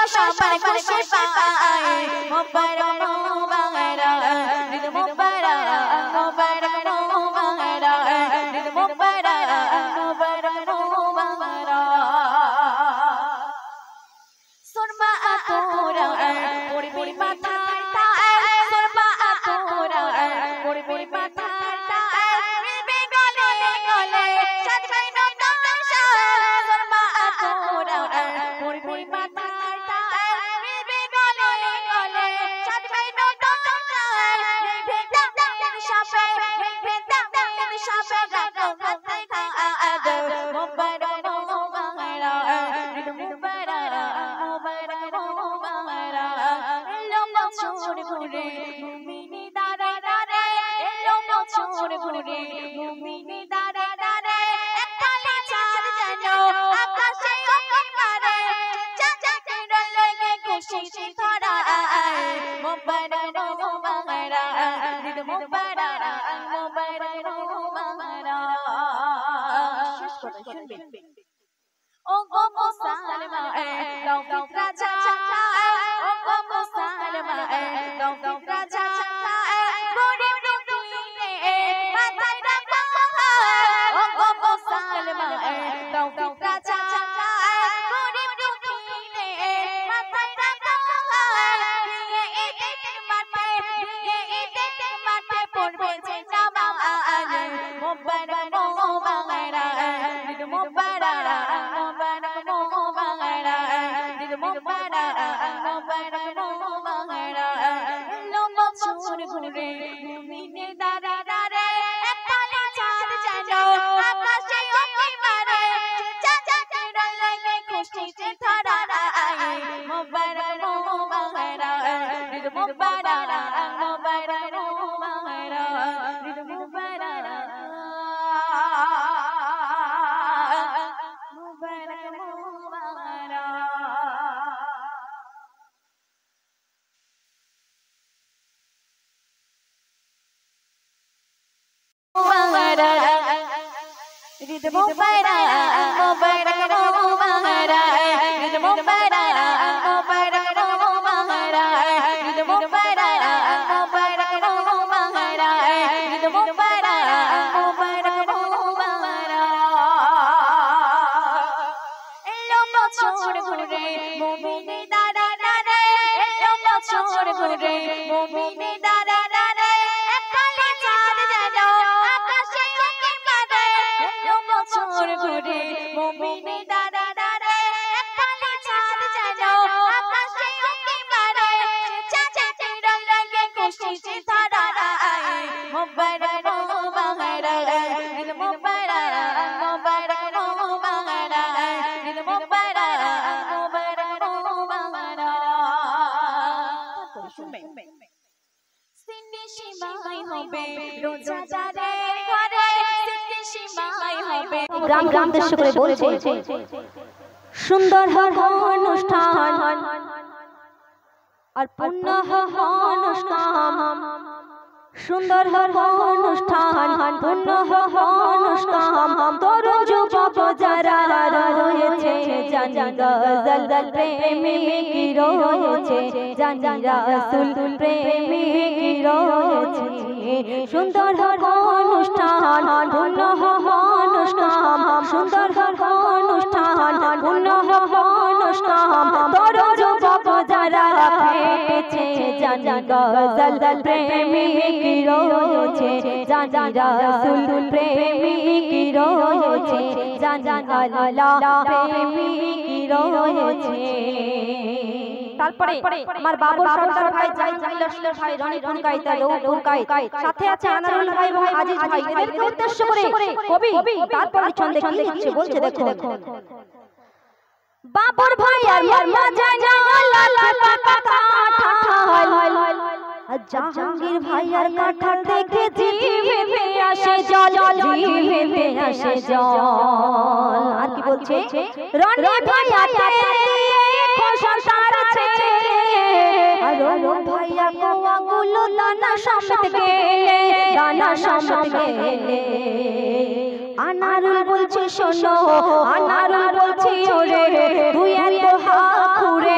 সবাই খুশি পায় মোবারক মোবারক ঈদ মোবারক মোবারক মোবারক ঈদ মোবারক মোবারক মোবারক সুরমা তোরা পড়বি মাথায় সুরমা তোরা পড়বি মাথায় মিলবে গলে গলে সাজবে নতাশা সুরমা তোরা পড়বি মাথায় মিলবে গলে গলে সাজবে নতাশা মিলবে দামের সাপে মিলবে দামের সাপে রাখো হাতে খাদ মোবারক মোবারক ঈদ মোবারক মোবারক মোবারক এলো বছর ঘুরে মুমিনি দারে দারে এলো বছর ঘুরে মুমিনি দারে দারে একখালি চাঁদ যেন আকাশে উঁকি মারে চাঁদকে লাগে খুশি ধরায় মোবারক মোবারক ঈদ মোবারক মোবারক মোবারক শেষ কথা শুনবেন ও গো মুসলমান তৌফিক রাজা ও গো মুসলমান তৌফিক রাজা গরিব দুঃখীনে মাথায় রাখো ও গো মুসলমান তৌফিক রাজা গরিব দুঃখীনে মাথায় রাখো দিয়ে ঈদের মাঠে পড়বে যে নামাজ মোবারক মোবারক ঈদ মোবারক মোবারক মোবারক ঈদ মোবারক মোবারক মোবারক এলো বছর ঘুরে মুমিনের দারে দারে একখালি চাঁদ যেন আকাশে উঁকি মারে চাঁদকে লাগে খুশিতে ধরায় মোবারক মোবারক ঈদ মোবারক মোবারক মোবারক ঈদ মোবারক ঈদ মোবারক মোবারক মোবারক ঈদ মোবারক মোবারক মোবারক ঈদ মোবারক মোবারক মোবারক ঈদ মোবারক মোবারক মোবারক এলো বছর ঘুরে মুমিনি দারে দারে এলো বছর ঘুরে মুমিনি দারে দারে একখালি চাঁদ যেন আকাশে উঁকি মারে এলো বছর ঘুরে মুমিনি দারে দারে একখালি চাঁদ যেন আকাশে উঁকি মারে চাঁদকে লাগে খুশিতে ধরায় মোবারক মোবারক ঈদ মোবারক মোবারক মোবারক ঈদ মোবারক মোবারক মোবারক শুনবেন সিন্নি সীমাই হবে রোজাদারের ঘরে সিন্নি সীমাই হবে গ্রাম গ্রাম দেশ করে বলছে সুন্দর অনুষ্ঠান আর পূর্ণ অনুষ্ঠান সুন্দর অনুষ্ঠান পূর্ণ অনুষ্ঠান তরুণ যুবক যারা রয়েছে জানি গজল প্রেমিক রয়েছে জানি রাসূল প্রেমিক রয়েছে সুন্দর অনুষ্ঠান পূর্ণ অনুষ্ঠান সুন্দর অনুষ্ঠান পূর্ণ অনুষ্ঠান তরুণ যুবক যারা পেয়েছে জানি গজল প্রেমিক রয়েছে জানি রাসূল প্রেমিক রয়েছে জানি আল্লাহ প্রেমিক রয়েছে তারপরে আমার বাবুর সরদার ভাই জাহিদ লস্কর ভাই রনি টুনকাইতা টুনকাইত সাথে আছে আনারুল ভাই ভাই আজিজ ভাই এদেরকে উদ্দেশ্য করে কবি তারপরে ছন্দে কি লিখছে বলছে দেখো বাবুর ভাই আর মার জানা লাল পাতা ঠাল জাহাঙ্গীর ভাই আর কাঠা দেখে জিভে আসে জল জিভে আসে জল আর কি বলছে রনি ভাই আতে খোসার আছে আর রনি ভাইয়া কোয়াগুলো দানা সমেত গেলে দানা সমেত গেলে আনারুল বলছে শোনো আনারুল বলছি ওরে তুই এত হাখুরে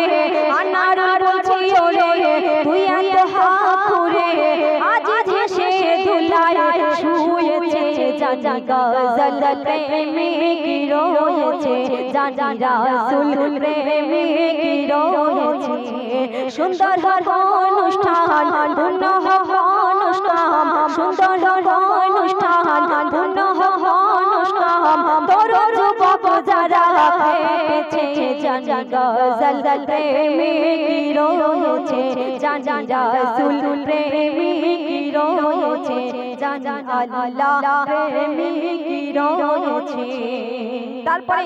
গজল প্রেমিক রয়েছে জানি রাসূল প্রেমিক রয়েছে সুন্দর অনুষ্ঠান পূর্ণ অনুষ্ঠান সুন্দর অনুষ্ঠান পূর্ণ অনুষ্ঠান তরুণ যুবক যারা পেয়েছে জানি গজল প্রেমিক রয়েছে জানি রাসূল প্রেমিক রয়েছে জানি আল্লাহ প্রেমিক রয়েছে। তারপরে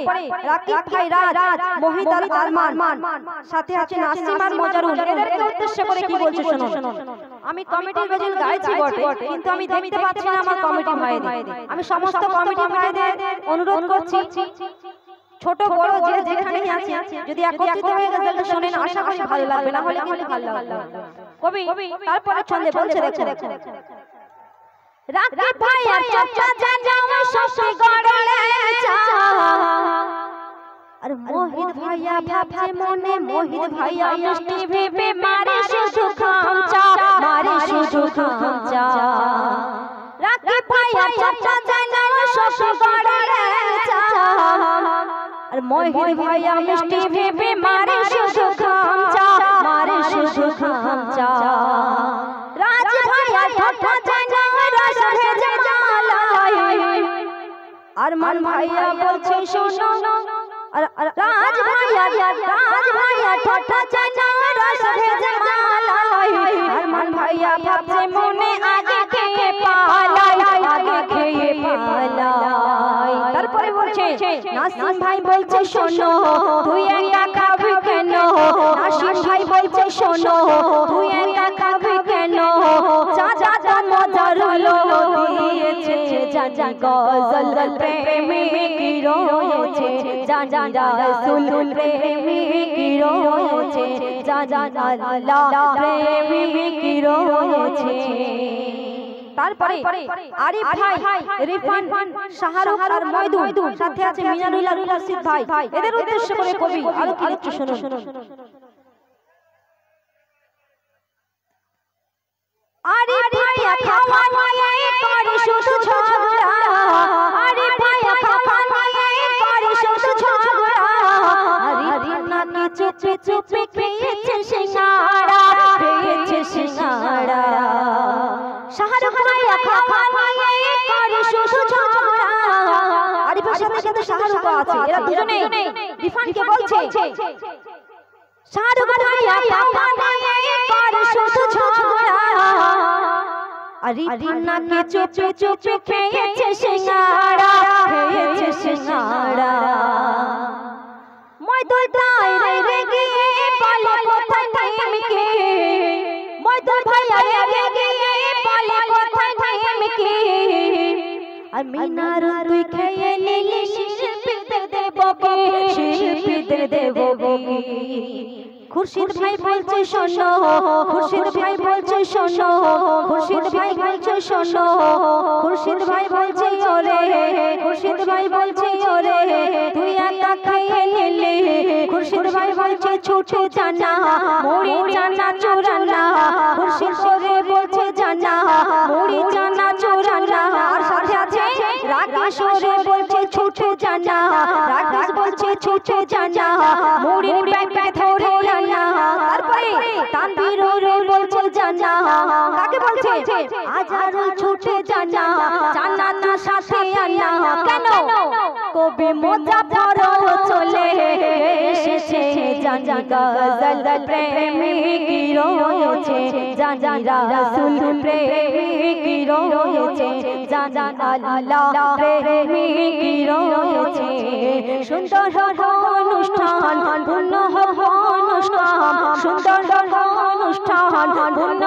রাকিব ভাই রাজ মোহিত আর আরমান সাথে আছে নাসিম আর মজারুল এদেরকে উদ্দেশ্য করে কি বলছে শুনুন। আমি কমিটির গজল গাইছি বটে কিন্তু আমি দেখতে পাচ্ছি না আমার কমিটি ভাইদের। আমি সমস্ত কমিটি ভাইদের অনুরোধ করছি ছোট বড় যে যেখানেই আছে যদি একত্রিত হয়ে গজলটা শুনেন আশা করি ভালো লাগবে, না হলে কিন্তু ভালো লাগবে। কবি তারপরে ছন্দে বলছে দেখো রাকিব ভাই আর চাচা জানাও সবে গড়লে চা আর মোহিত ভাইয়া ভাবছে মনে মোহিত ভাইয়া মিষ্টি ভেবে মারে শুধু খামচা মারে শুধু খামচা রাকিব ভাইয়া চাচা জানাও সবে গড়লে চা আর মোহিত ভাইয়া মিষ্টি ভেবে মারে শুধু খামচা মারে শুধু খামচা রাজ ভাইয়া ঠোঁটা জানাও রস ভেজে জ্বালায় আরমান ভাইয়া বলছে শোনো রাজ ভাইয়া ঠোঁটা জানাও রস ভেজে জ্বালায় আরমান ভাইয়া ভাবছে মনে আগে খেয়ে পালাই আগে খেয়ে পালাই। তারপরে বলছে নাসিম ভাই বলছে শোনো তুই একা খাবি কেন নাসিম ভাই বলছে শোনো তুই একা খাবি কেন চাচা মজারুল দিয়েছে জানি গজল প্রেমিক রয়েছে জানি রাসূল প্রেমিক রয়েছে জানি আল্লাহ প্রেমিক রয়েছে। তারপরে আরিফ ভাই রিফান শাহরুখ আর মইদুল সাথে আছে মিনারুল আর মুর্শিদ ভাই এদের উদ্দেশ্য করে কবি আরো কি লিখছে শুনুন। আরিফ ভাইয়া খাওয়া নিয়ে করে শুধু ঝগড়া আরিফ ভাইয়া খাওয়া নিয়ে করে শুধু ঝগড়া আরিফ নাকি চুপে চুপে খেয়েছে সিঙ্গাড়া খেয়েছে সিঙ্গাড়া শাহরুখ ভাইয়া খাওয়া নিয়ে করে শুধু ঝগড়া আরিফের সাথে কিন্তু শাহরুখ আছে এরা দুজনেই রিফানকে বলছে শাহরুখ ভাইয়া খাওয়া নিয়ে করে শুধু ঝগড়া আরিফ নাকি চুপে চুপে খেয়েছে সিঙ্গাড়া খেয়েছে সিঙ্গাড়া মইদুল তাই রেগে বলে কোথায় প্রেমিকে মইদুল ভাইয়া রেগে বলে কোথায় প্রেমিকে আর মিনারুল তুই খেয়ে নিলি শিল্পীদের দেবো শিল্পীদের দেবো খুরশিদ ভাই বলছে শোনো খুরশিদ ভাই বলছে শোনো খুরশিদ ভাই বলছে শোনো খুরশিদ ভাই বলছে ওরে খুরশিদ ভাই বলছে ওরে তুই একা খেয়ে নিলি খুরশিদ ভাই বলছে ছুটে জানা মুড়ি জানা চোরানা খুরশিদ ওরে বলছে জানা মুড়ি জানা চোরানা আর সাথে আছে রাকেশ ওরে বলছে ছুটে জানা রাকেশ বলছে ছুটে জানা মুড়ির প্যাকেট ধরে আনা তারপরে তানভীর ওরে বলছে জানা কাকে বলছে আজারও ছুটে জানা জানা না সাথে আনা কেন কবি মুজাফফর চলে এসেছে জানি গজল প্রেমিক রয়েছে জানি রাসূল প্রেমিক রয়েছে জানি আল্লাহ প্রেমিক রয়েছে সুন্দর অনুষ্ঠান পূর্ণ অনুষ্ঠান সুন্দর অনুষ্ঠান পূর্ণ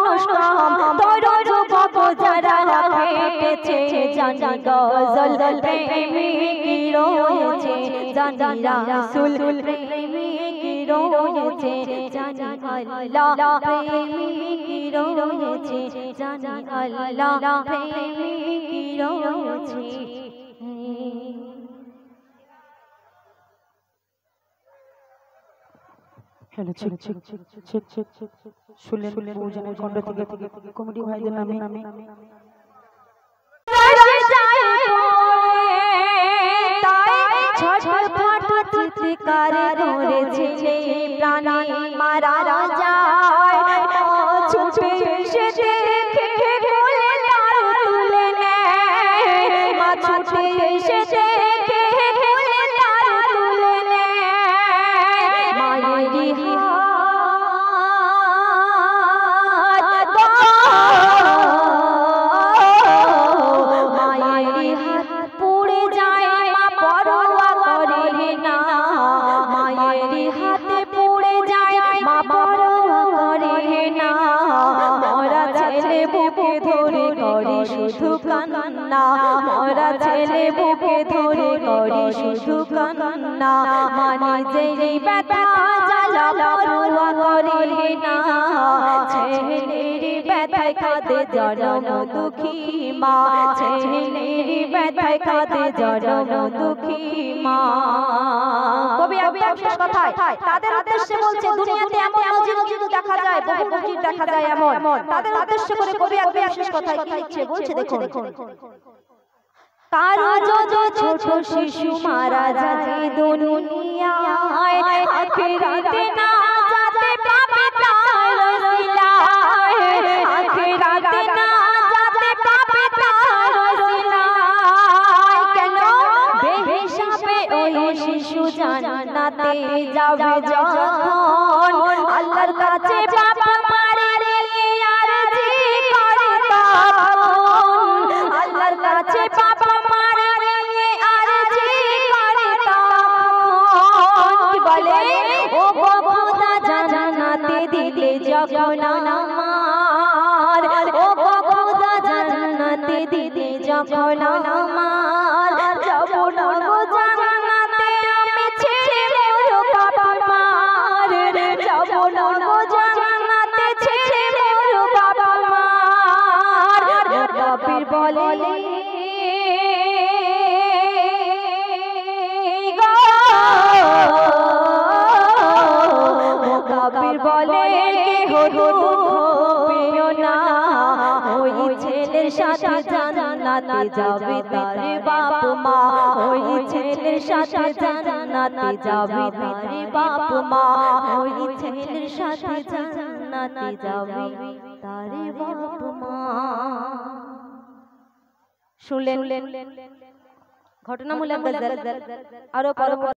অনুষ্ঠান তরুণ যুবক যারা পেয়েছে জানি গজল প্রেমিক রয়েছে জানি রাসূল প্রেমিক রয়েছে জানি আল্লাহ প্রেমিক রয়েছে জানি আল্লাহ প্রেমিক রয়েছে। হ্যালো শুনলেন বহুজনের কণ্ঠ থেকে কমিটি ভাইদের নামে চিৎকার করেছিলে প্রাণে মারা যায় ছুটে এসে দেখে কোলে তার তুলে নেয় মা ছুটে এসে দেখে কোলে তার তুলে নেয় মায়েরই হাত পুড়ে যায় মা পরোয়া করে না মায়েরই হাতে পুড়ে যায় মা পরোয়া করে না মরা ছেলে বুকে ধরে করে শুধু কান্না মরা ছেলে বুকে ধরে করে শুধু কান্না মানে যেই ব্যথা জ্বালা পরোয়া করে না ছেলের ব্যথায় কাঁদে জনম দুঃখী মা ছেলের ব্যথায় কাঁদে জনম দুঃখী মা। কবি শেষ কথায় তাদের উদ্দেশ্যে বলছে দুনিয়াতে এমন নজির কিন্তু দেখা যায় বহু নজির দেখা যায় এমন তাদের উদ্দেশ্য করে কবি শেষ কথায় কি লিখছে বলছে দেখুন কারো যদি ছোট শিশু মারা যায় দুনিয়ায় আখিরাতে না যেতে পাবে তার ওসিলায় আখিরাতে না যেতে পাবে তার ওসিলায় কেন বেহিসাবে ওই শিশু জান্নাতে যাবে যখন আল্লাহর কাছে বাবা মারে আরজি করে তখন আল্লাহর কাছে বাবা মারে আরজি করে তখন কি বলে ও খোদা জান্নাতে দিলে যখন আমার ও খোদা জান্নাতে দিলে যখন আমার যাব না গো জান্নাতে আমি ছেড়ে মোর বাবা মার যাব না গো জান্নাতে ছেড়ে মোর বাবা মার কবির বলে কবির বলে পেও না ওই ছেলের সাথে জান্নাতে যাবে তার বাপ মা ওই ছেলের সাথে জান্নাতে যাবে তার বাপ মা ওই ছেলের সাথে জান্নাতে যাবে তার বাপ মা। শুনলেন ঘটনামূলক গজল আরো